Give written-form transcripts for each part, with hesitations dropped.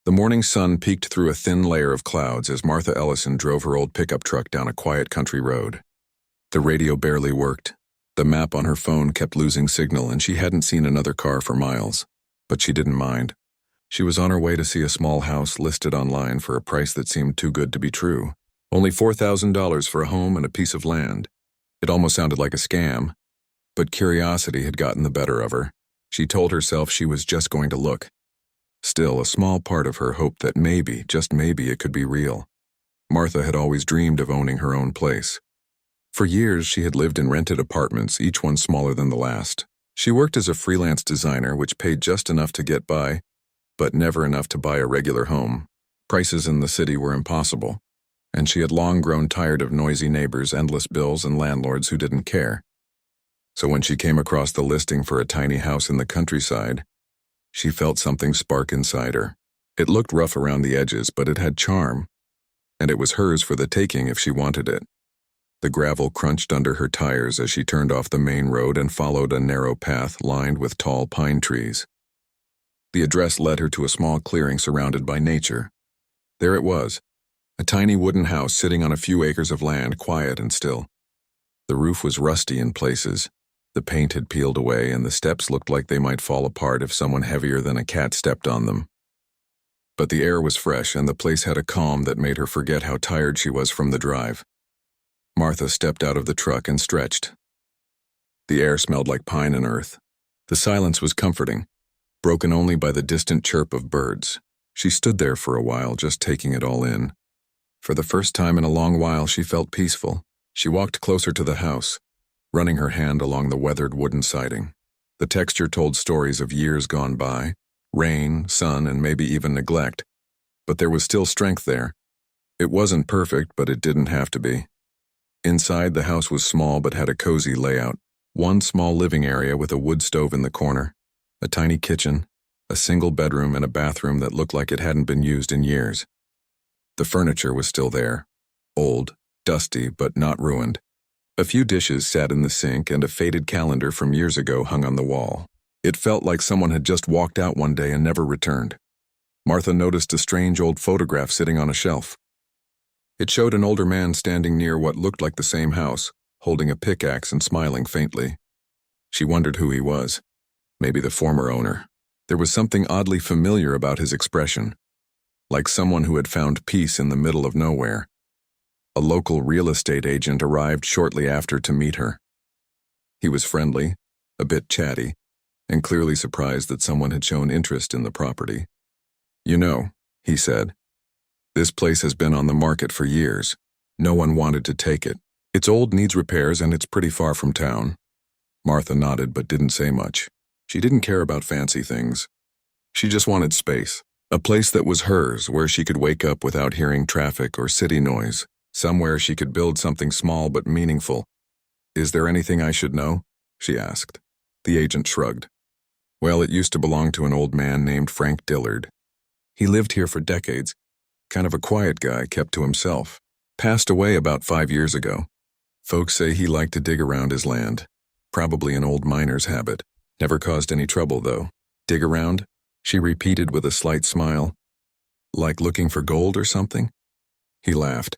The morning sun peeked through a thin layer of clouds as Martha Ellison drove her old pickup truck down a quiet country road. The radio barely worked. The map on her phone kept losing signal and she hadn't seen another car for miles. But she didn't mind. She was on her way to see a small house listed online for a price that seemed too good to be true. Only $4,000 for a home and a piece of land. It almost sounded like a scam. But curiosity had gotten the better of her. She told herself she was just going to look. Still, a small part of her hoped that maybe, just maybe, it could be real. Martha had always dreamed of owning her own place. For years, she had lived in rented apartments, each one smaller than the last. She worked as a freelance designer, which paid just enough to get by, but never enough to buy a regular home. Prices in the city were impossible, and she had long grown tired of noisy neighbors, endless bills, and landlords who didn't care. So when she came across the listing for a tiny house in the countryside, she felt something spark inside her. It looked rough around the edges, but it had charm, and it was hers for the taking if she wanted it. The gravel crunched under her tires as she turned off the main road and followed a narrow path lined with tall pine trees. The address led her to a small clearing surrounded by nature. There it was, a tiny wooden house sitting on a few acres of land, quiet and still. The roof was rusty in places. The paint had peeled away, and the steps looked like they might fall apart if someone heavier than a cat stepped on them. But the air was fresh, and the place had a calm that made her forget how tired she was from the drive. Martha stepped out of the truck and stretched. The air smelled like pine and earth. The silence was comforting, broken only by the distant chirp of birds. She stood there for a while, just taking it all in. For the first time in a long while, she felt peaceful. She walked closer to the house, running her hand along the weathered wooden siding. The texture told stories of years gone by, rain, sun, and maybe even neglect. But there was still strength there. It wasn't perfect, but it didn't have to be. Inside, the house was small but had a cozy layout. One small living area with a wood stove in the corner, a tiny kitchen, a single bedroom, and a bathroom that looked like it hadn't been used in years. The furniture was still there, old, dusty, but not ruined. A few dishes sat in the sink, and a faded calendar from years ago hung on the wall. It felt like someone had just walked out one day and never returned. Martha noticed a strange old photograph sitting on a shelf. It showed an older man standing near what looked like the same house, holding a pickaxe and smiling faintly. She wondered who he was. Maybe the former owner. There was something oddly familiar about his expression, like someone who had found peace in the middle of nowhere. A local real estate agent arrived shortly after to meet her. He was friendly, a bit chatty, and clearly surprised that someone had shown interest in the property. "You know," he said, "this place has been on the market for years. No one wanted to take it. It's old, needs repairs, and it's pretty far from town." Martha nodded but didn't say much. She didn't care about fancy things. She just wanted space, a place that was hers, where she could wake up without hearing traffic or city noise. Somewhere she could build something small but meaningful. "Is there anything I should know?" she asked. The agent shrugged. "Well, it used to belong to an old man named Frank Dillard. He lived here for decades, kind of a quiet guy, kept to himself. Passed away about 5 years ago. Folks say he liked to dig around his land. Probably an old miner's habit. Never caused any trouble, though." "Dig around?" she repeated with a slight smile. "Like looking for gold or something?" He laughed.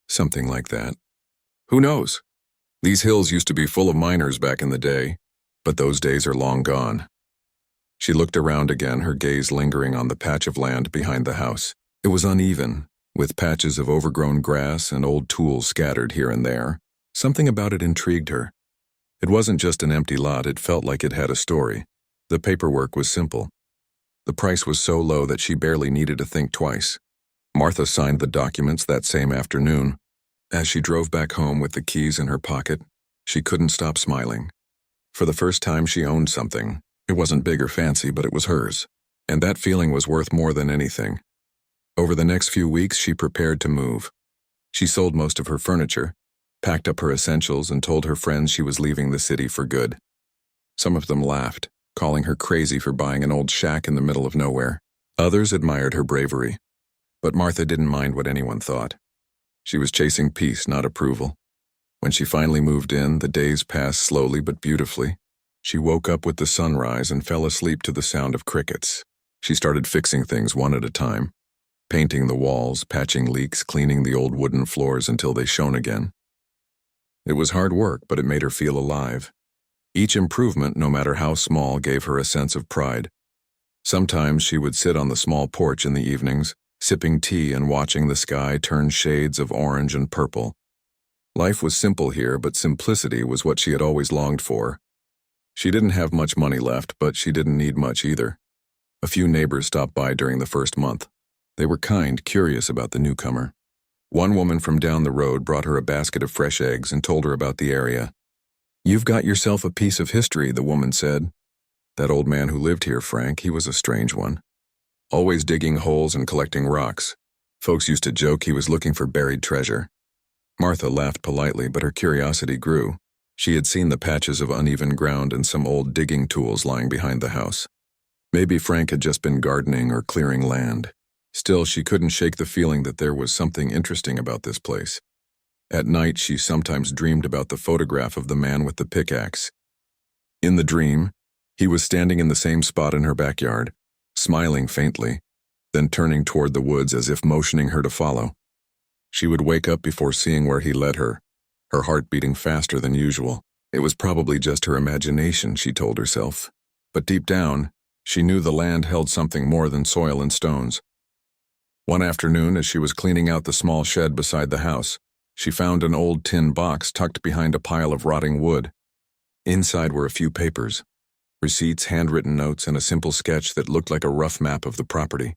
"Something like that. Who knows? These hills used to be full of miners back in the day, but those days are long gone." She looked around again, her gaze lingering on the patch of land behind the house. It was uneven, with patches of overgrown grass and old tools scattered here and there. Something about it intrigued her. It wasn't just an empty lot, it felt like it had a story. The paperwork was simple. The price was so low that she barely needed to think twice. Martha signed the documents that same afternoon. As she drove back home with the keys in her pocket, she couldn't stop smiling. For the first time she owned something. It wasn't big or fancy, but it was hers. And that feeling was worth more than anything. Over the next few weeks, she prepared to move. She sold most of her furniture, packed up her essentials, and told her friends she was leaving the city for good. Some of them laughed, calling her crazy for buying an old shack in the middle of nowhere. Others admired her bravery. But Martha didn't mind what anyone thought. She was chasing peace, not approval. When she finally moved in, the days passed slowly but beautifully. She woke up with the sunrise and fell asleep to the sound of crickets. She started fixing things one at a time, painting the walls, patching leaks, cleaning the old wooden floors until they shone again. It was hard work, but it made her feel alive. Each improvement, no matter how small, gave her a sense of pride. Sometimes she would sit on the small porch in the evenings, sipping tea and watching the sky turn shades of orange and purple. Life was simple here, but simplicity was what she had always longed for. She didn't have much money left, but she didn't need much either. A few neighbors stopped by during the first month. They were kind, curious about the newcomer. One woman from down the road brought her a basket of fresh eggs and told her about the area. "You've got yourself a piece of history," the woman said. "That old man who lived here, Frank, he was a strange one. Always digging holes and collecting rocks. Folks used to joke he was looking for buried treasure." Martha laughed politely, but her curiosity grew. She had seen the patches of uneven ground and some old digging tools lying behind the house. Maybe Frank had just been gardening or clearing land. Still, she couldn't shake the feeling that there was something interesting about this place. At night, she sometimes dreamed about the photograph of the man with the pickaxe. In the dream, he was standing in the same spot in her backyard, smiling faintly, then turning toward the woods as if motioning her to follow. She would wake up before seeing where he led her, her heart beating faster than usual. It was probably just her imagination, she told herself. But deep down, she knew the land held something more than soil and stones. One afternoon, as she was cleaning out the small shed beside the house, she found an old tin box tucked behind a pile of rotting wood. Inside were a few papers, receipts, handwritten notes, and a simple sketch that looked like a rough map of the property.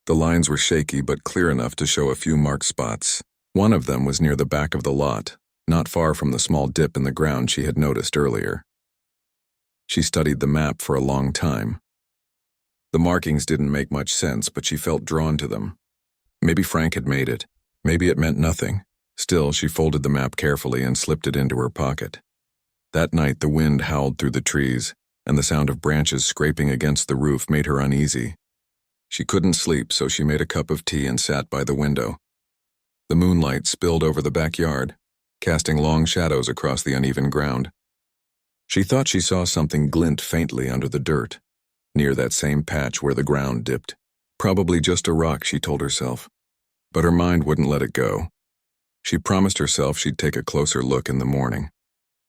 The lines were shaky but clear enough to show a few marked spots. One of them was near the back of the lot, not far from the small dip in the ground she had noticed earlier. She studied the map for a long time. The markings didn't make much sense, but she felt drawn to them. Maybe Frank had made it. Maybe it meant nothing. Still, she folded the map carefully and slipped it into her pocket. That night, the wind howled through the trees, and the sound of branches scraping against the roof made her uneasy. She couldn't sleep, so she made a cup of tea and sat by the window. The moonlight spilled over the backyard, casting long shadows across the uneven ground. She thought she saw something glint faintly under the dirt, near that same patch where the ground dipped. Probably just a rock, she told herself. But her mind wouldn't let it go. She promised herself she'd take a closer look in the morning.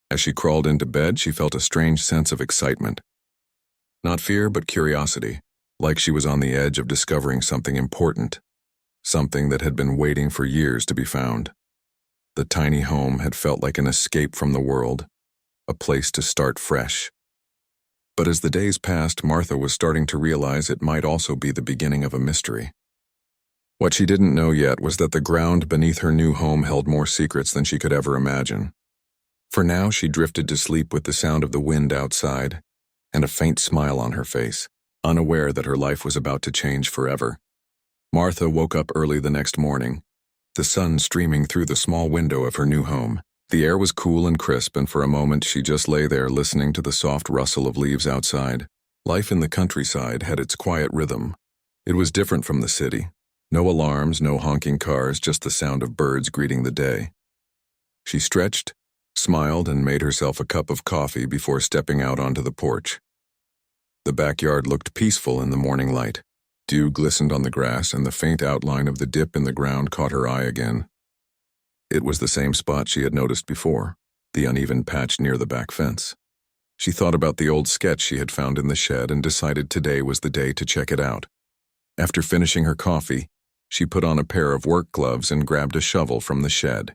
As she crawled into bed, she felt a strange sense of excitement. Not fear, but curiosity, like she was on the edge of discovering something important, something that had been waiting for years to be found. The tiny home had felt like an escape from the world, a place to start fresh. But as the days passed, Martha was starting to realize it might also be the beginning of a mystery. What she didn't know yet was that the ground beneath her new home held more secrets than she could ever imagine. For now, she drifted to sleep with the sound of the wind outside and a faint smile on her face, unaware that her life was about to change forever. Martha woke up early the next morning, the sun streaming through the small window of her new home. The air was cool and crisp, and for a moment she just lay there listening to the soft rustle of leaves outside. Life in the countryside had its quiet rhythm. It was different from the city. No alarms, no honking cars, just the sound of birds greeting the day. She stretched, smiled, and made herself a cup of coffee before stepping out onto the porch. The backyard looked peaceful in the morning light. Dew glistened on the grass, and the faint outline of the dip in the ground caught her eye again. It was the same spot she had noticed before, the uneven patch near the back fence. She thought about the old sketch she had found in the shed and decided today was the day to check it out. After finishing her coffee, she put on a pair of work gloves and grabbed a shovel from the shed.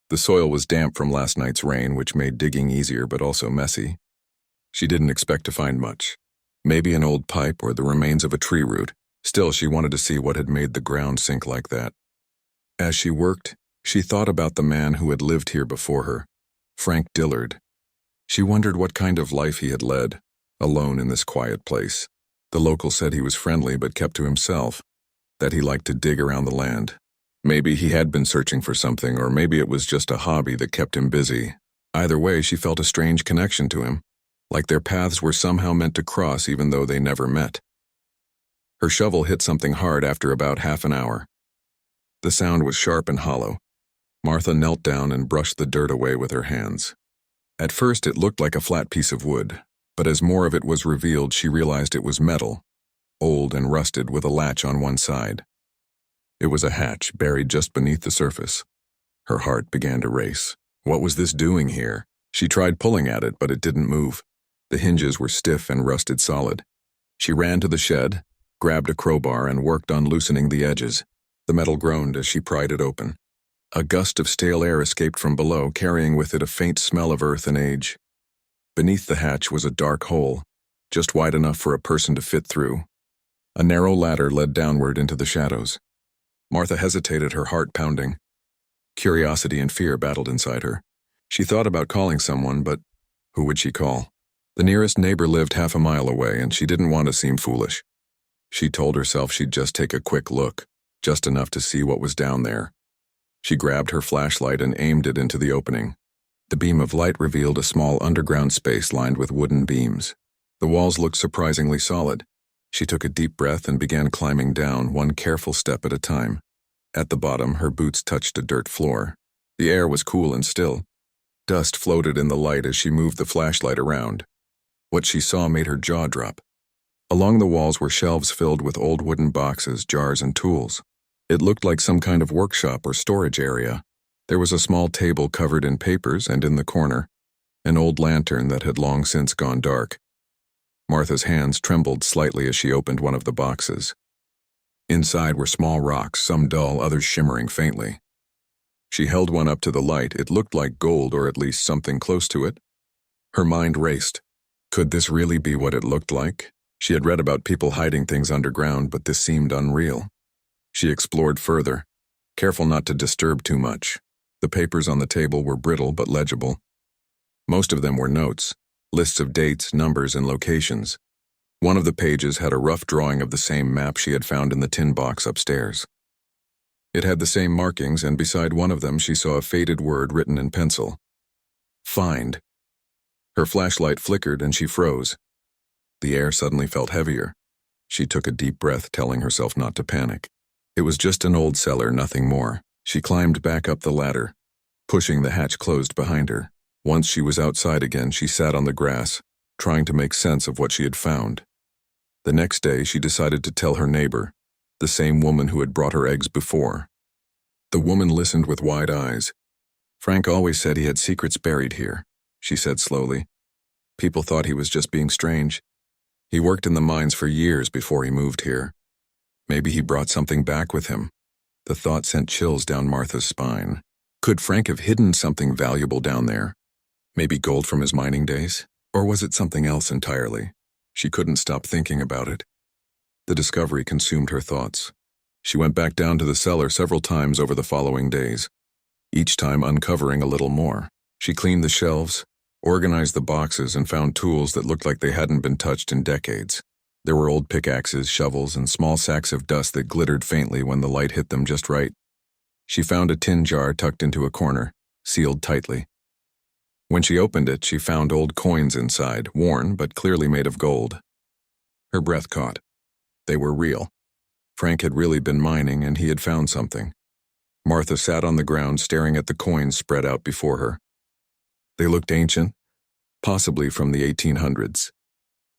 The soil was damp from last night's rain, which made digging easier but also messy. She didn't expect to find much. Maybe an old pipe or the remains of a tree root. Still, she wanted to see what had made the ground sink like that. As she worked, she thought about the man who had lived here before her, Frank Dillard. She wondered what kind of life he had led, alone in this quiet place. The locals said he was friendly but kept to himself, that he liked to dig around the land. Maybe he had been searching for something, or maybe it was just a hobby that kept him busy. Either way, she felt a strange connection to him, like their paths were somehow meant to cross even though they never met. Her shovel hit something hard after about half an hour. The sound was sharp and hollow. Martha knelt down and brushed the dirt away with her hands. At first it looked like a flat piece of wood, but as more of it was revealed, she realized it was metal. old and rusted with a latch on one side. It was a hatch buried just beneath the surface. Her heart began to race. What was this doing here? She tried pulling at it, but it didn't move. The hinges were stiff and rusted solid. She ran to the shed, grabbed a crowbar, and worked on loosening the edges. The metal groaned as she pried it open. A gust of stale air escaped from below, carrying with it a faint smell of earth and age. Beneath the hatch was a dark hole, just wide enough for a person to fit through. A narrow ladder led downward into the shadows. Martha hesitated, her heart pounding. Curiosity and fear battled inside her. She thought about calling someone, but who would she call? The nearest neighbor lived half a mile away, and she didn't want to seem foolish. She told herself she'd just take a quick look, just enough to see what was down there. She grabbed her flashlight and aimed it into the opening. The beam of light revealed a small underground space lined with wooden beams. The walls looked surprisingly solid. She took a deep breath and began climbing down, one careful step at a time. At the bottom, her boots touched a dirt floor. The air was cool and still. Dust floated in the light as she moved the flashlight around. What she saw made her jaw drop. Along the walls were shelves filled with old wooden boxes, jars, and tools. It looked like some kind of workshop or storage area. There was a small table covered in papers, and in the corner, an old lantern that had long since gone dark. Martha's hands trembled slightly as she opened one of the boxes. Inside were small rocks, some dull, others shimmering faintly. She held one up to the light. It looked like gold, or at least something close to it. Her mind raced. Could this really be what it looked like? She had read about people hiding things underground, but this seemed unreal. She explored further, careful not to disturb too much. The papers on the table were brittle but legible. Most of them were notes, lists of dates, numbers, and locations. One of the pages had a rough drawing of the same map she had found in the tin box upstairs. It had the same markings, and beside one of them she saw a faded word written in pencil. Find. Her flashlight flickered and she froze. The air suddenly felt heavier. She took a deep breath, telling herself not to panic. It was just an old cellar, nothing more. She climbed back up the ladder, pushing the hatch closed behind her. Once she was outside again, she sat on the grass, trying to make sense of what she had found. The next day, she decided to tell her neighbor, the same woman who had brought her eggs before. The woman listened with wide eyes. Frank always said he had secrets buried here, she said slowly. People thought he was just being strange. He worked in the mines for years before he moved here. Maybe he brought something back with him. The thought sent chills down Martha's spine. Could Frank have hidden something valuable down there? Maybe gold from his mining days? Or was it something else entirely? She couldn't stop thinking about it. The discovery consumed her thoughts. She went back down to the cellar several times over the following days, each time uncovering a little more. She cleaned the shelves, organized the boxes, and found tools that looked like they hadn't been touched in decades. There were old pickaxes, shovels, and small sacks of dust that glittered faintly when the light hit them just right. She found a tin jar tucked into a corner, sealed tightly. When she opened it, she found old coins inside, worn but clearly made of gold. Her breath caught. They were real. Frank had really been mining, and he had found something. Martha sat on the ground, staring at the coins spread out before her. They looked ancient, possibly from the 1800s.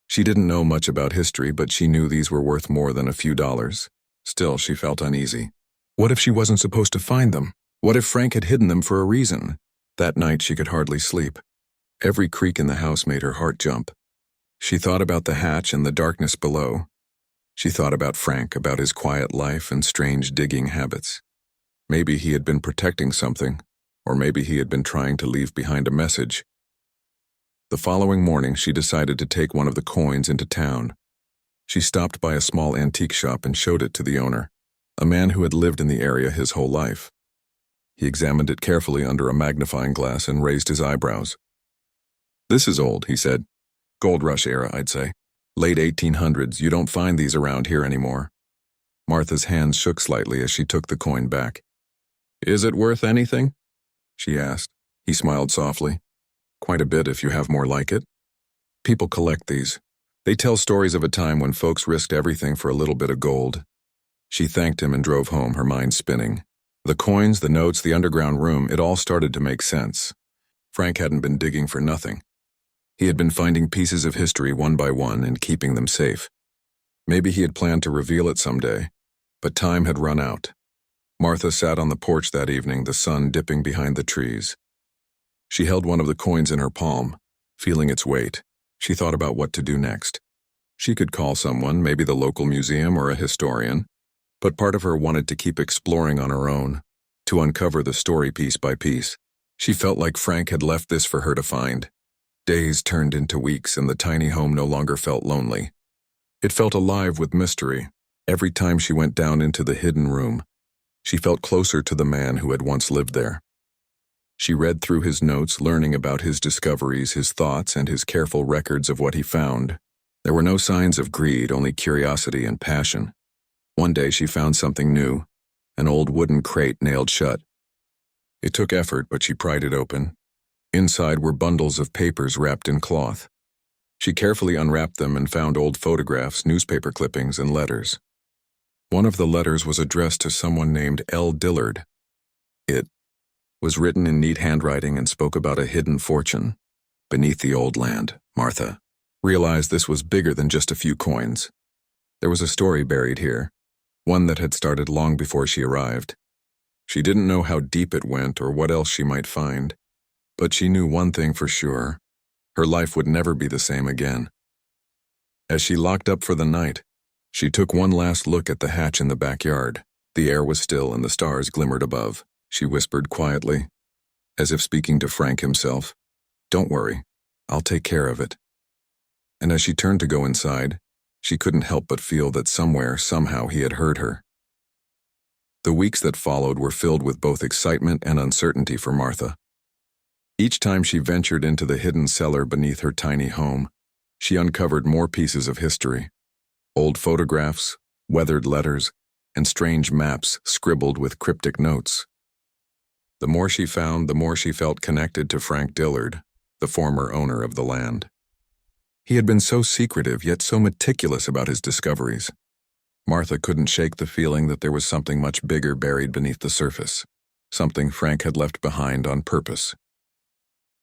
She didn't know much about history, but she knew these were worth more than a few dollars. Still, she felt uneasy. What if she wasn't supposed to find them? What if Frank had hidden them for a reason? That night, she could hardly sleep. Every creak in the house made her heart jump. She thought about the hatch and the darkness below. She thought about Frank, about his quiet life and strange digging habits. Maybe he had been protecting something, or maybe he had been trying to leave behind a message. The following morning, she decided to take one of the coins into town. She stopped by a small antique shop and showed it to the owner, a man who had lived in the area his whole life. He examined it carefully under a magnifying glass and raised his eyebrows. "This is old," he said. "Gold Rush era, I'd say. Late 1800s, you don't find these around here anymore." Martha's hands shook slightly as she took the coin back. "Is it worth anything?" she asked. He smiled softly. "Quite a bit if you have more like it. People collect these. They tell stories of a time when folks risked everything for a little bit of gold." She thanked him and drove home, her mind spinning. The coins, the notes, the underground room, it all started to make sense. Frank hadn't been digging for nothing. He had been finding pieces of history one by one and keeping them safe. Maybe he had planned to reveal it someday, but time had run out. Martha sat on the porch that evening, the sun dipping behind the trees. She held one of the coins in her palm, feeling its weight. She thought about what to do next. She could call someone, maybe the local museum or a historian, but part of her wanted to keep exploring on her own, to uncover the story piece by piece. She felt like Frank had left this for her to find. Days turned into weeks, and the tiny home no longer felt lonely. It felt alive with mystery. Every time she went down into the hidden room, she felt closer to the man who had once lived there. She read through his notes, learning about his discoveries, his thoughts, and his careful records of what he found. There were no signs of greed, only curiosity and passion. One day she found something new, an old wooden crate nailed shut. It took effort, but she pried it open. Inside were bundles of papers wrapped in cloth. She carefully unwrapped them and found old photographs, newspaper clippings, and letters. One of the letters was addressed to someone named L. Dillard. It was written in neat handwriting and spoke about a hidden fortune beneath the old land. Martha realized this was bigger than just a few coins. There was a story buried here, one that had started long before she arrived. She didn't know how deep it went or what else she might find, but she knew one thing for sure: her life would never be the same again. As she locked up for the night, she took one last look at the hatch in the backyard. The air was still and the stars glimmered above. She whispered quietly, as if speaking to Frank himself, "Don't worry, I'll take care of it." And as she turned to go inside, she couldn't help but feel that somewhere, somehow, he had heard her. The weeks that followed were filled with both excitement and uncertainty for Martha. Each time she ventured into the hidden cellar beneath her tiny home, she uncovered more pieces of history. Old photographs, weathered letters, and strange maps scribbled with cryptic notes. The more she found, the more she felt connected to Frank Dillard, the former owner of the land. He had been so secretive, yet so meticulous about his discoveries. Martha couldn't shake the feeling that there was something much bigger buried beneath the surface, something Frank had left behind on purpose.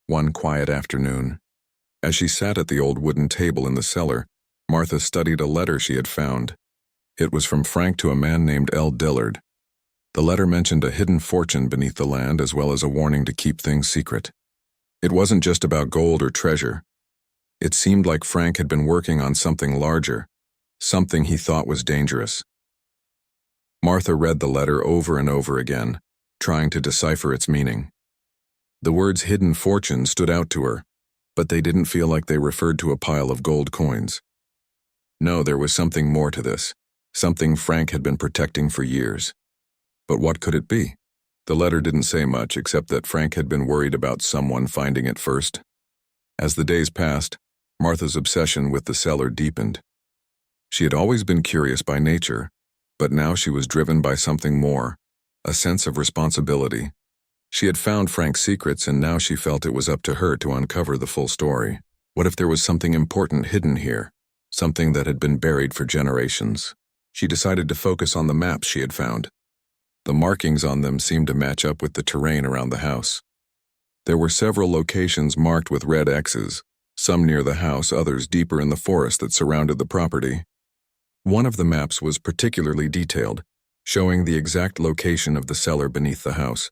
One quiet afternoon, as she sat at the old wooden table in the cellar, Martha studied a letter she had found. It was from Frank to a man named L. Dillard. The letter mentioned a hidden fortune beneath the land, as well as a warning to keep things secret. It wasn't just about gold or treasure. It seemed like Frank had been working on something larger, something he thought was dangerous. Martha read the letter over and over again, trying to decipher its meaning. The words hidden fortune stood out to her, but they didn't feel like they referred to a pile of gold coins. No, there was something more to this, something Frank had been protecting for years. But what could it be? The letter didn't say much, except that Frank had been worried about someone finding it first. As the days passed, Martha's obsession with the cellar deepened. She had always been curious by nature, but now she was driven by something more, a sense of responsibility. She had found Frank's secrets, and now she felt it was up to her to uncover the full story. What if there was something important hidden here, something that had been buried for generations? She decided to focus on the maps she had found. The markings on them seemed to match up with the terrain around the house. There were several locations marked with red X's, some near the house, others deeper in the forest that surrounded the property. One of the maps was particularly detailed, showing the exact location of the cellar beneath the house.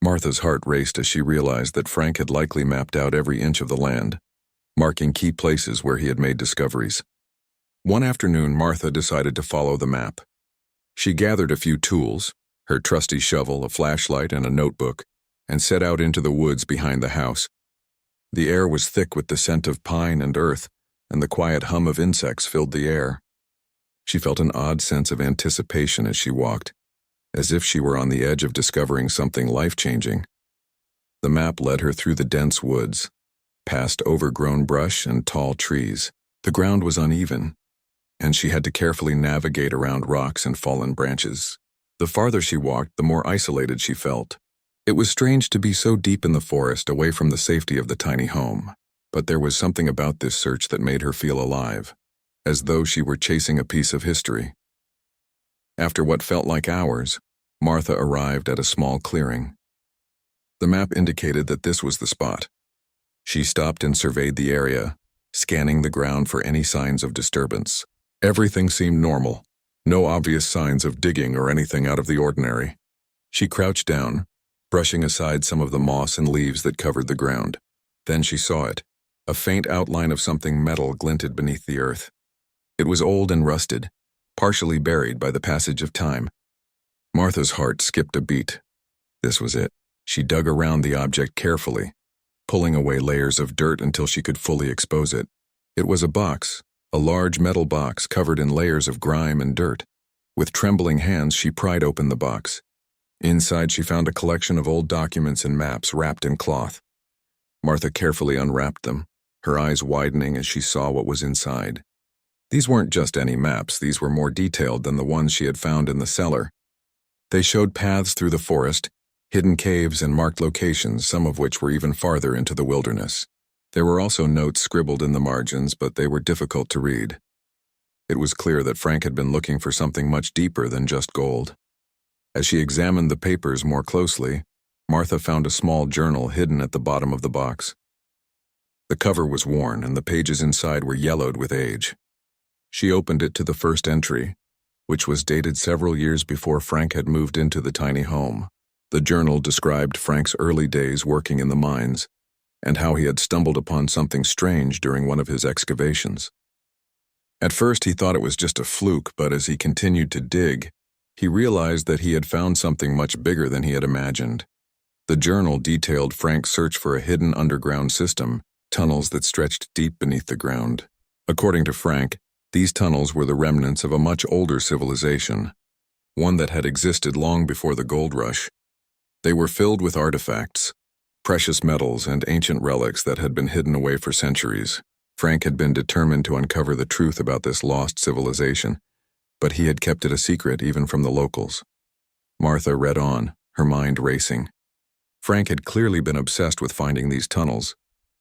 Martha's heart raced as she realized that Frank had likely mapped out every inch of the land, marking key places where he had made discoveries. One afternoon, Martha decided to follow the map. She gathered a few tools, her trusty shovel, a flashlight, and a notebook, and set out into the woods behind the house. The air was thick with the scent of pine and earth, and the quiet hum of insects filled the air. She felt an odd sense of anticipation as she walked, as if she were on the edge of discovering something life-changing. The map led her through the dense woods, past overgrown brush and tall trees. The ground was uneven, and she had to carefully navigate around rocks and fallen branches. The farther she walked, the more isolated she felt. It was strange to be so deep in the forest, away from the safety of the tiny home. But there was something about this search that made her feel alive, as though she were chasing a piece of history. After what felt like hours, Martha arrived at a small clearing. The map indicated that this was the spot. She stopped and surveyed the area, scanning the ground for any signs of disturbance. Everything seemed normal. No obvious signs of digging or anything out of the ordinary. She crouched down, brushing aside some of the moss and leaves that covered the ground. Then she saw it. A faint outline of something metal glinted beneath the earth. It was old and rusted, partially buried by the passage of time. Martha's heart skipped a beat. This was it. She dug around the object carefully, pulling away layers of dirt until she could fully expose it. It was a box, a large metal box covered in layers of grime and dirt. With trembling hands, she pried open the box. Inside, she found a collection of old documents and maps wrapped in cloth. Martha carefully unwrapped them, her eyes widening as she saw what was inside. These weren't just any maps, these were more detailed than the ones she had found in the cellar. They showed paths through the forest, hidden caves, and marked locations, some of which were even farther into the wilderness. There were also notes scribbled in the margins, but they were difficult to read. It was clear that Frank had been looking for something much deeper than just gold. As she examined the papers more closely, Martha found a small journal hidden at the bottom of the box. The cover was worn, and the pages inside were yellowed with age. She opened it to the first entry, which was dated several years before Frank had moved into the tiny home. The journal described Frank's early days working in the mines, and how he had stumbled upon something strange during one of his excavations. At first he thought it was just a fluke, but as he continued to dig, he realized that he had found something much bigger than he had imagined. The journal detailed Frank's search for a hidden underground system, tunnels that stretched deep beneath the ground. According to Frank, these tunnels were the remnants of a much older civilization, one that had existed long before the gold rush. They were filled with artifacts, precious metals, and ancient relics that had been hidden away for centuries. Frank had been determined to uncover the truth about this lost civilization, but he had kept it a secret even from the locals. Martha read on, her mind racing. Frank had clearly been obsessed with finding these tunnels,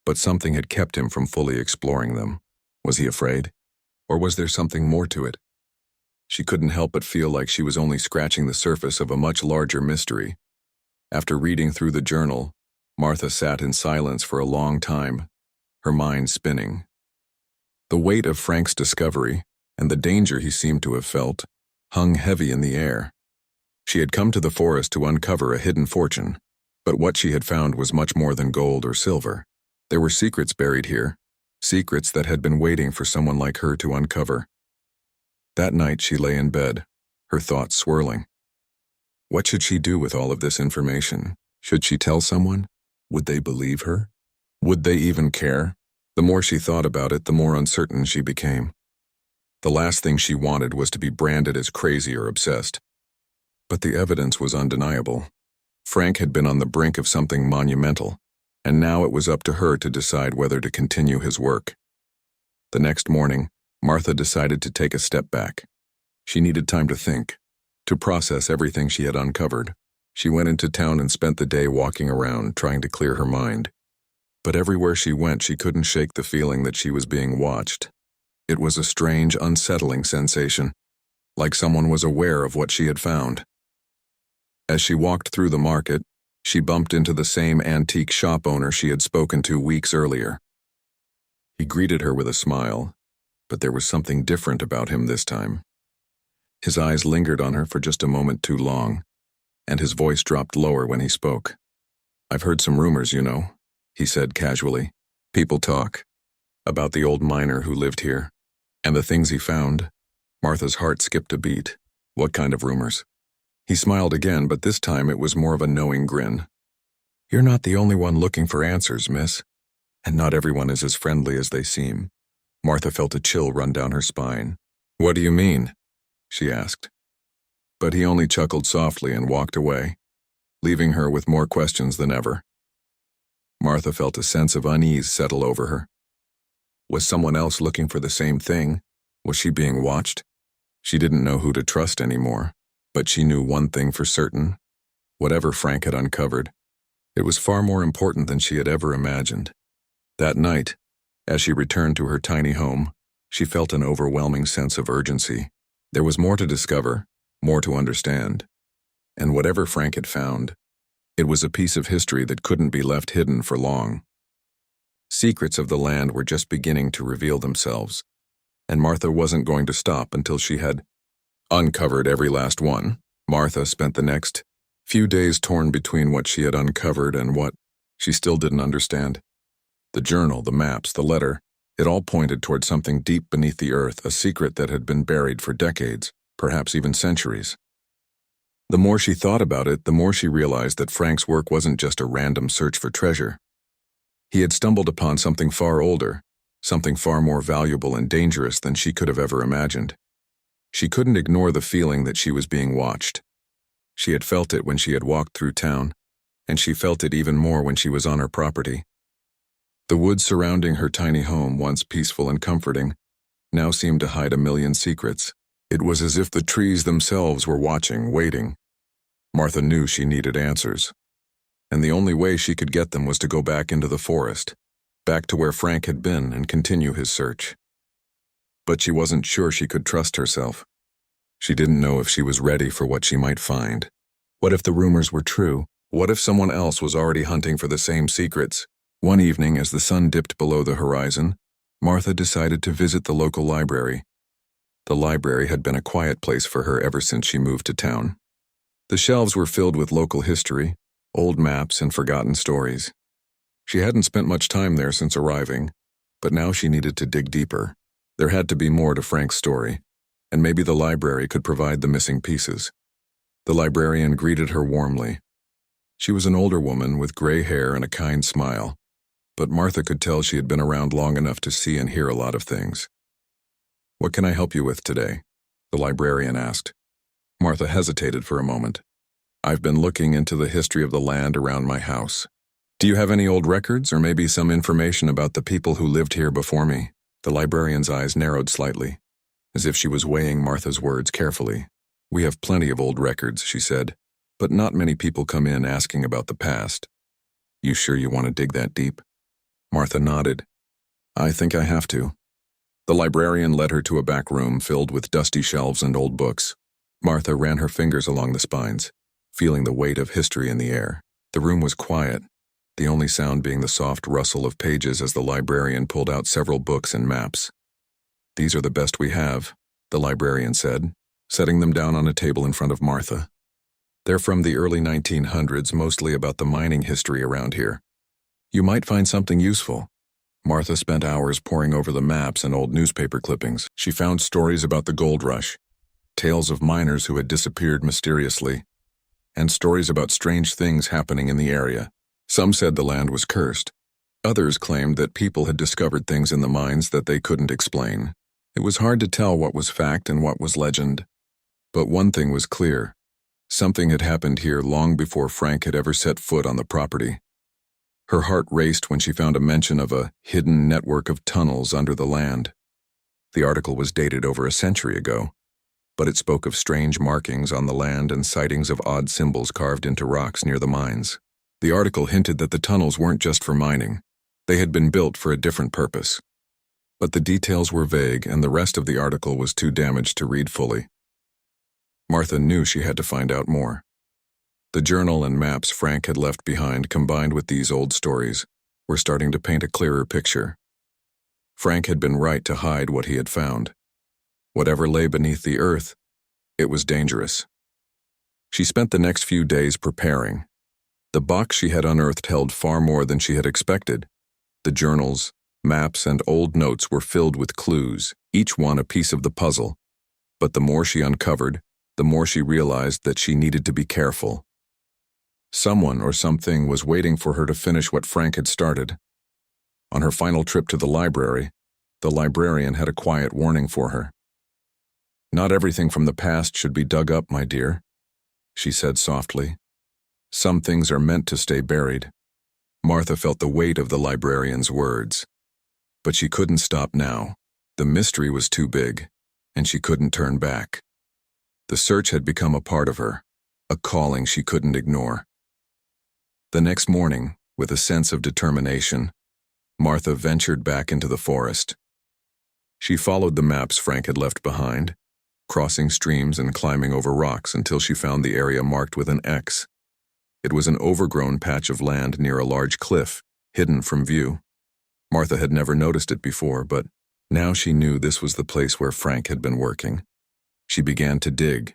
but something had kept him from fully exploring them. Was he afraid? Or was there something more to it? She couldn't help but feel like she was only scratching the surface of a much larger mystery. After reading through the journal, Martha sat in silence for a long time, her mind spinning. The weight of Frank's discovery, and the danger he seemed to have felt, hung heavy in the air. She had come to the forest to uncover a hidden fortune, but what she had found was much more than gold or silver. There were secrets buried here, secrets that had been waiting for someone like her to uncover. That night she lay in bed, her thoughts swirling. What should she do with all of this information? Should she tell someone? Would they believe her? Would they even care? The more she thought about it, the more uncertain she became. The last thing she wanted was to be branded as crazy or obsessed. But the evidence was undeniable. Frank had been on the brink of something monumental, and now it was up to her to decide whether to continue his work. The next morning, Martha decided to take a step back. She needed time to think, to process everything she had uncovered. She went into town and spent the day walking around, trying to clear her mind. But everywhere she went, she couldn't shake the feeling that she was being watched. It was a strange, unsettling sensation, like someone was aware of what she had found. As she walked through the market, she bumped into the same antique shop owner she had spoken to weeks earlier. He greeted her with a smile, but there was something different about him this time. His eyes lingered on her for just a moment too long, and his voice dropped lower when he spoke. "I've heard some rumors, you know," he said casually. "People talk about the old miner who lived here, and the things he found." Martha's heart skipped a beat. What kind of rumors? He smiled again, but this time it was more of a knowing grin. "You're not the only one looking for answers, miss. And not everyone is as friendly as they seem." Martha felt a chill run down her spine. "What do you mean?" she asked. But he only chuckled softly and walked away, leaving her with more questions than ever. Martha felt a sense of unease settle over her. Was someone else looking for the same thing? Was she being watched? She didn't know who to trust anymore, but she knew one thing for certain. Whatever Frank had uncovered, it was far more important than she had ever imagined. That night, as she returned to her tiny home, she felt an overwhelming sense of urgency. There was more to discover, more to understand. And whatever Frank had found, it was a piece of history that couldn't be left hidden for long. Secrets of the land were just beginning to reveal themselves, and Martha wasn't going to stop until she had uncovered every last one. Martha spent the next few days torn between what she had uncovered and what she still didn't understand. The journal, the maps, the letter, it all pointed toward something deep beneath the earth, a secret that had been buried for decades, perhaps even centuries. The more she thought about it, the more she realized that Frank's work wasn't just a random search for treasure. He had stumbled upon something far older, something far more valuable and dangerous than she could have ever imagined. She couldn't ignore the feeling that she was being watched. She had felt it when she had walked through town, and she felt it even more when she was on her property. The woods surrounding her tiny home, once peaceful and comforting, now seemed to hide a million secrets. It was as if the trees themselves were watching, waiting. Martha knew she needed answers, and the only way she could get them was to go back into the forest, back to where Frank had been, and continue his search. But she wasn't sure she could trust herself. She didn't know if she was ready for what she might find. What if the rumors were true? What if someone else was already hunting for the same secrets? One evening, as the sun dipped below the horizon, Martha decided to visit the local library. The library had been a quiet place for her ever since she moved to town. The shelves were filled with local history, old maps, and forgotten stories. She hadn't spent much time there since arriving, but now she needed to dig deeper. There had to be more to Frank's story, and maybe the library could provide the missing pieces. The librarian greeted her warmly. She was an older woman with gray hair and a kind smile, but Martha could tell she had been around long enough to see and hear a lot of things. "What can I help you with today?" the librarian asked. Martha hesitated for a moment. "I've been looking into the history of the land around my house. Do you have any old records, or maybe some information about the people who lived here before me?" The librarian's eyes narrowed slightly, as if she was weighing Martha's words carefully. "We have plenty of old records," she said, "but not many people come in asking about the past. You sure you want to dig that deep?" Martha nodded. "I think I have to." The librarian led her to a back room filled with dusty shelves and old books. Martha ran her fingers along the spines, feeling the weight of history in the air. The room was quiet, the only sound being the soft rustle of pages as the librarian pulled out several books and maps. "These are the best we have," the librarian said, setting them down on a table in front of Martha. "They're from the early 1900s, mostly about the mining history around here. You might find something useful." Martha spent hours poring over the maps and old newspaper clippings. She found stories about the gold rush, tales of miners who had disappeared mysteriously, and stories about strange things happening in the area. Some said the land was cursed. Others claimed that people had discovered things in the mines that they couldn't explain. It was hard to tell what was fact and what was legend. But one thing was clear. Something had happened here long before Frank had ever set foot on the property. Her heart raced when she found a mention of a hidden network of tunnels under the land. The article was dated over a century ago, but it spoke of strange markings on the land and sightings of odd symbols carved into rocks near the mines. The article hinted that the tunnels weren't just for mining. They had been built for a different purpose. But the details were vague, and the rest of the article was too damaged to read fully. Martha knew she had to find out more. The journal and maps Frank had left behind, combined with these old stories, were starting to paint a clearer picture. Frank had been right to hide what he had found. Whatever lay beneath the earth, it was dangerous. She spent the next few days preparing. The box she had unearthed held far more than she had expected. The journals, maps, and old notes were filled with clues, each one a piece of the puzzle. But the more she uncovered, the more she realized that she needed to be careful. Someone or something was waiting for her to finish what Frank had started. On her final trip to the librarian had a quiet warning for her. "Not everything from the past should be dug up, my dear," she said softly. "Some things are meant to stay buried." Martha felt the weight of the librarian's words. But she couldn't stop now. The mystery was too big, and she couldn't turn back. The search had become a part of her, a calling she couldn't ignore. The next morning, with a sense of determination, Martha ventured back into the forest. She followed the maps Frank had left behind, crossing streams and climbing over rocks until she found the area marked with an X. It was an overgrown patch of land near a large cliff, hidden from view. Martha had never noticed it before, but Now she knew this was the place where Frank had been working. She began to dig.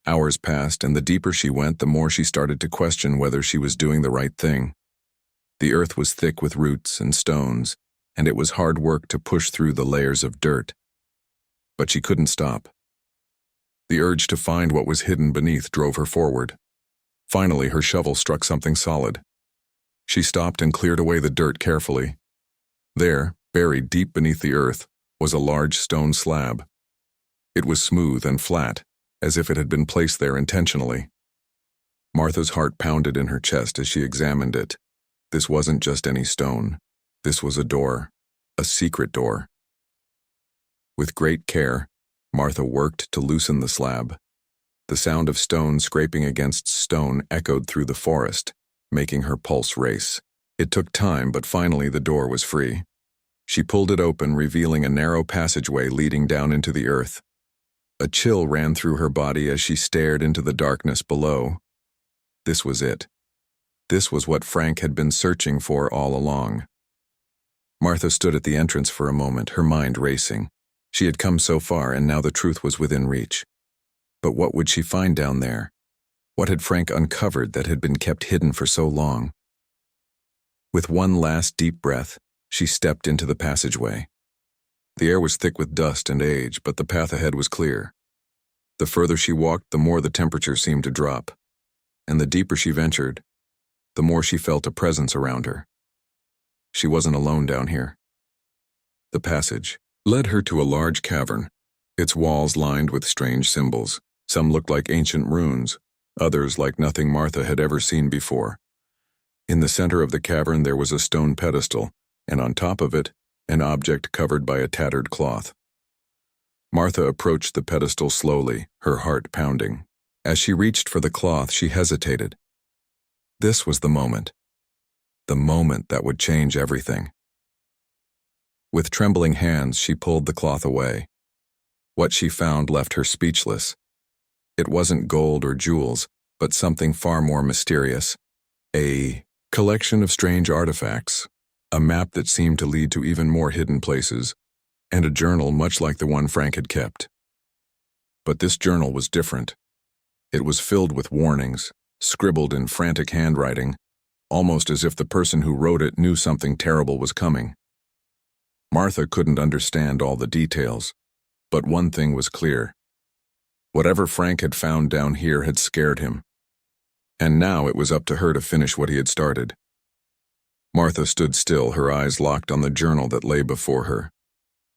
Hours passed, and the deeper she went, the more she started to question whether she was doing the right thing. The earth was thick with roots and stones, and it was hard work to push through the layers of dirt. But she couldn't stop. The urge to find what was hidden beneath drove her forward. Finally, her shovel struck something solid. She stopped and cleared away the dirt carefully. There, buried deep beneath the earth, was a large stone slab. It was smooth and flat, as if it had been placed there intentionally. Martha's heart pounded in her chest as she examined it. This wasn't just any stone. This was a door, a secret door. With great care, Martha worked to loosen the slab. The sound of stone scraping against stone echoed through the forest, making her pulse race. It took time, but finally the door was free. She pulled it open, revealing a narrow passageway leading down into the earth. A chill ran through her body as she stared into the darkness below. This was it. This was what Frank had been searching for all along. Martha stood at the entrance for a moment, her mind racing. She had come so far, and now the truth was within reach. But what would she find down there? What had Frank uncovered that had been kept hidden for so long? With one last deep breath, she stepped into the passageway. The air was thick with dust and age, but the path ahead was clear. The further she walked, the more the temperature seemed to drop. And the deeper she ventured, the more she felt a presence around her. She wasn't alone down here. The passage led her to a large cavern, its walls lined with strange symbols. Some looked like ancient runes, others like nothing Martha had ever seen before. In the center of the cavern there was a stone pedestal, and on top of it, an object covered by a tattered cloth. Martha approached the pedestal slowly, her heart pounding. As she reached for the cloth, she hesitated. This was the moment that would change everything. With trembling hands, she pulled the cloth away. What she found left her speechless. It wasn't gold or jewels, but something far more mysterious. A collection of strange artifacts, a map that seemed to lead to even more hidden places, and a journal much like the one Frank had kept. But this journal was different. It was filled with warnings, scribbled in frantic handwriting, almost as if the person who wrote it knew something terrible was coming. Martha couldn't understand all the details, but one thing was clear. Whatever Frank had found down here had scared him, and now it was up to her to finish what he had started. Martha stood still, her eyes locked on the journal that lay before her.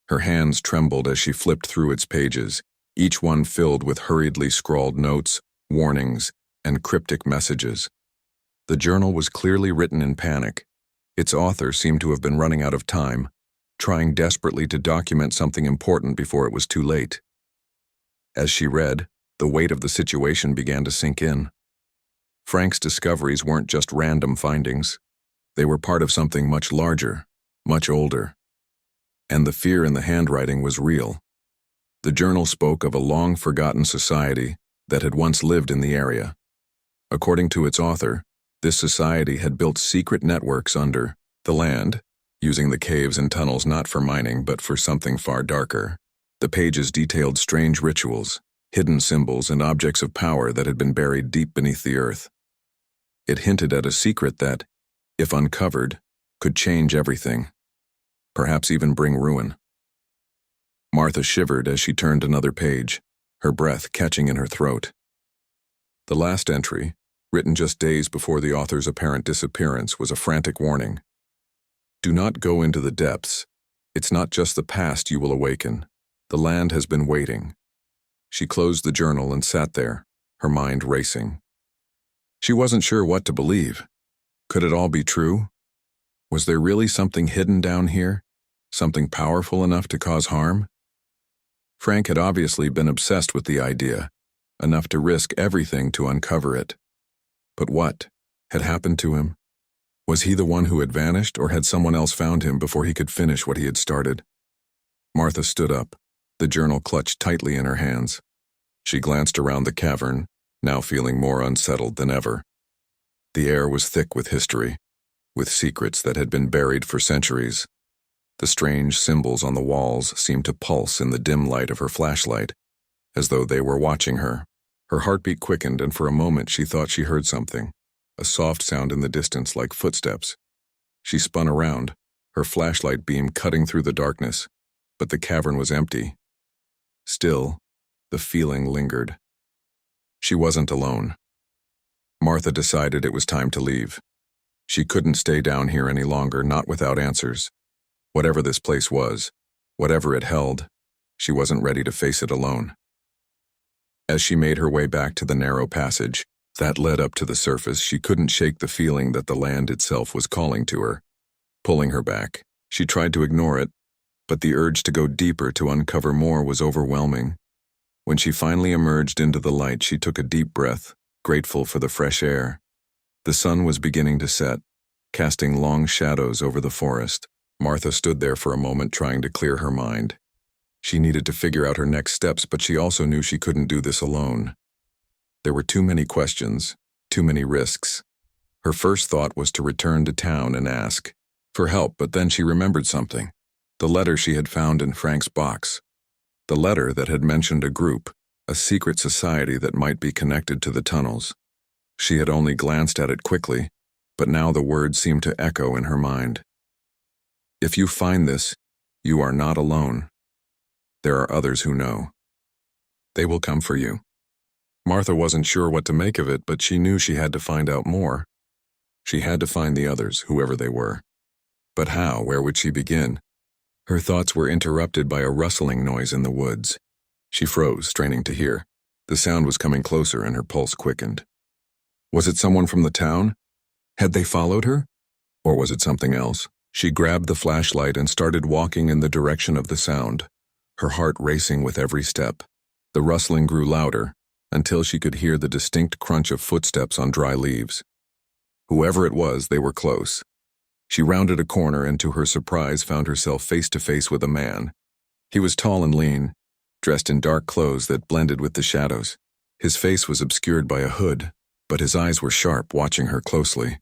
Her hands trembled as she flipped through its pages, each one filled with hurriedly scrawled notes, warnings, and cryptic messages. The journal was clearly written in panic. Its author seemed to have been running out of time, trying desperately to document something important before it was too late. As she read, the weight of the situation began to sink in. Frank's discoveries weren't just random findings. They were part of something much larger, much older. And the fear in the handwriting was real. The journal spoke of a long-forgotten society that had once lived in the area. According to its author, this society had built secret networks under the land, using the caves and tunnels not for mining but for something far darker. The pages detailed strange rituals, hidden symbols, and objects of power that had been buried deep beneath the earth. It hinted at a secret that, if uncovered, could change everything, perhaps even bring ruin. Martha shivered as she turned another page, her breath catching in her throat. The last entry, written just days before the author's apparent disappearance, was a frantic warning. Do not go into the depths. It's not just the past you will awaken. The land has been waiting. She closed the journal and sat there, her mind racing. She wasn't sure what to believe. Could it all be true? Was there really something hidden down here? Something powerful enough to cause harm? Frank had obviously been obsessed with the idea, enough to risk everything to uncover it. But what had happened to him? Was he the one who had vanished, or had someone else found him before he could finish what he had started? Martha stood up, the journal clutched tightly in her hands. She glanced around the cavern, now feeling more unsettled than ever. The air was thick with history, with secrets that had been buried for centuries. The strange symbols on the walls seemed to pulse in the dim light of her flashlight, as though they were watching her. Her heartbeat quickened, and for a moment she thought she heard something, a soft sound in the distance like footsteps. She spun around, her flashlight beam cutting through the darkness, but the cavern was empty. Still, the feeling lingered. She wasn't alone. Martha decided it was time to leave. She couldn't stay down here any longer, not without answers. Whatever this place was, whatever it held, she wasn't ready to face it alone. As she made her way back to the narrow passage that led up to the surface, she couldn't shake the feeling that the land itself was calling to her, pulling her back. She tried to ignore it, but the urge to go deeper, to uncover more, was overwhelming. When she finally emerged into the light, she took a deep breath, grateful for the fresh air. The sun was beginning to set, casting long shadows over the forest. Martha stood there for a moment, trying to clear her mind. She needed to figure out her next steps, but she also knew she couldn't do this alone. There were too many questions, too many risks. Her first thought was to return to town and ask for help, but then she remembered something. The letter she had found in Frank's box. The letter that had mentioned a group, a secret society that might be connected to the tunnels. She had only glanced at it quickly, but now the words seemed to echo in her mind. If you find this, you are not alone. There are others who know. They will come for you. Martha wasn't sure what to make of it, but she knew she had to find out more. She had to find the others, whoever they were. But how? Where would she begin? Her thoughts were interrupted by a rustling noise in the woods. She froze, straining to hear. The sound was coming closer, and her pulse quickened. Was it someone from the town? Had they followed her? Or was it something else? She grabbed the flashlight and started walking in the direction of the sound, her heart racing with every step. The rustling grew louder, until she could hear the distinct crunch of footsteps on dry leaves. Whoever it was, they were close. She rounded a corner and, to her surprise, found herself face to face with a man. He was tall and lean, dressed in dark clothes that blended with the shadows. His face was obscured by a hood, but his eyes were sharp, watching her closely.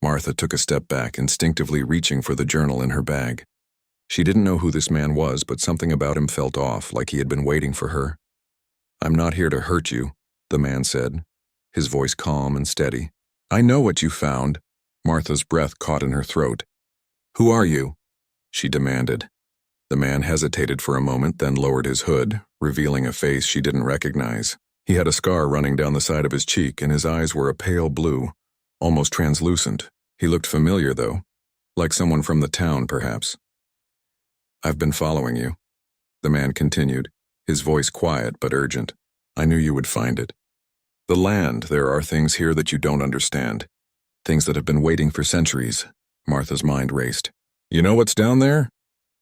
Martha took a step back, instinctively reaching for the journal in her bag. She didn't know who this man was, but something about him felt off, like he had been waiting for her. "I'm not here to hurt you," the man said, his voice calm and steady. "I know what you found." Martha's breath caught in her throat. "Who are you?" she demanded. The man hesitated for a moment, then lowered his hood, revealing a face she didn't recognize. He had a scar running down the side of his cheek, and his eyes were a pale blue, almost translucent. He looked familiar, though, like someone from the town, perhaps. "I've been following you," the man continued, his voice quiet but urgent. "I knew you would find it. The land, there are things here that you don't understand. Things that have been waiting for centuries." Martha's mind raced. "You know what's down there?"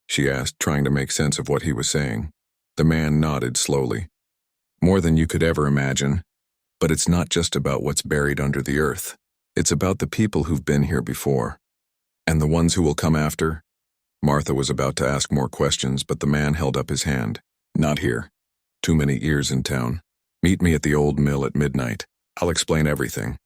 she asked, trying to make sense of what he was saying. The man nodded slowly. "More than you could ever imagine. But it's not just about what's buried under the earth. It's about the people who've been here before. And the ones who will come after." Martha was about to ask more questions, but the man held up his hand. "Not here. Too many ears in town. Meet me at the old mill at midnight. I'll explain everything."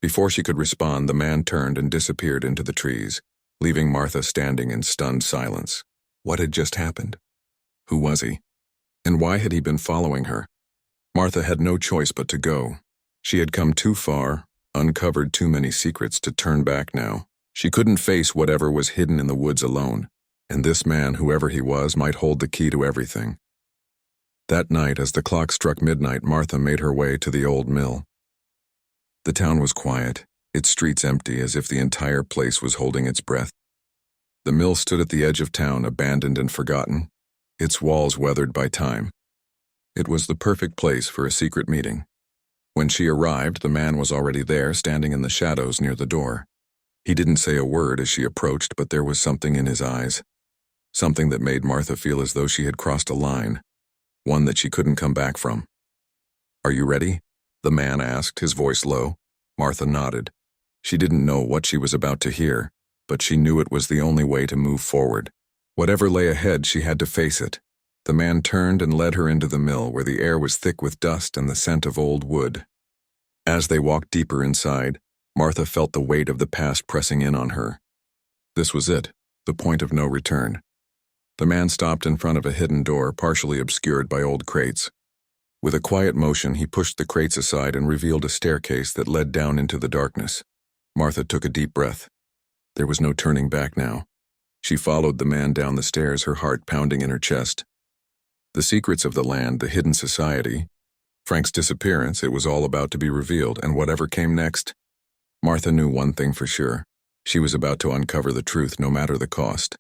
Before she could respond, the man turned and disappeared into the trees, leaving Martha standing in stunned silence. What had just happened? Who was he? And why had he been following her? Martha had no choice but to go. She had come too far, uncovered too many secrets to turn back now. She couldn't face whatever was hidden in the woods alone, and this man, whoever he was, might hold the key to everything. That night, as the clock struck midnight, Martha made her way to the old mill. The town was quiet, its streets empty, as if the entire place was holding its breath. The mill stood at the edge of town, abandoned and forgotten, its walls weathered by time. It was the perfect place for a secret meeting. When she arrived, the man was already there, standing in the shadows near the door. He didn't say a word as she approached, but there was something in his eyes. Something that made Martha feel as though she had crossed a line, one that she couldn't come back from. "Are you ready?" the man asked, his voice low. Martha nodded. She didn't know what she was about to hear, but she knew it was the only way to move forward. Whatever lay ahead, she had to face it. The man turned and led her into the mill, where the air was thick with dust and the scent of old wood. As they walked deeper inside, Martha felt the weight of the past pressing in on her. This was it, the point of no return. The man stopped in front of a hidden door, partially obscured by old crates. With a quiet motion, he pushed the crates aside and revealed a staircase that led down into the darkness. Martha took a deep breath. There was no turning back now. She followed the man down the stairs, her heart pounding in her chest. The secrets of the land, the hidden society, Frank's disappearance, it was all about to be revealed, and whatever came next, Martha knew one thing for sure. She was about to uncover the truth, no matter the cost.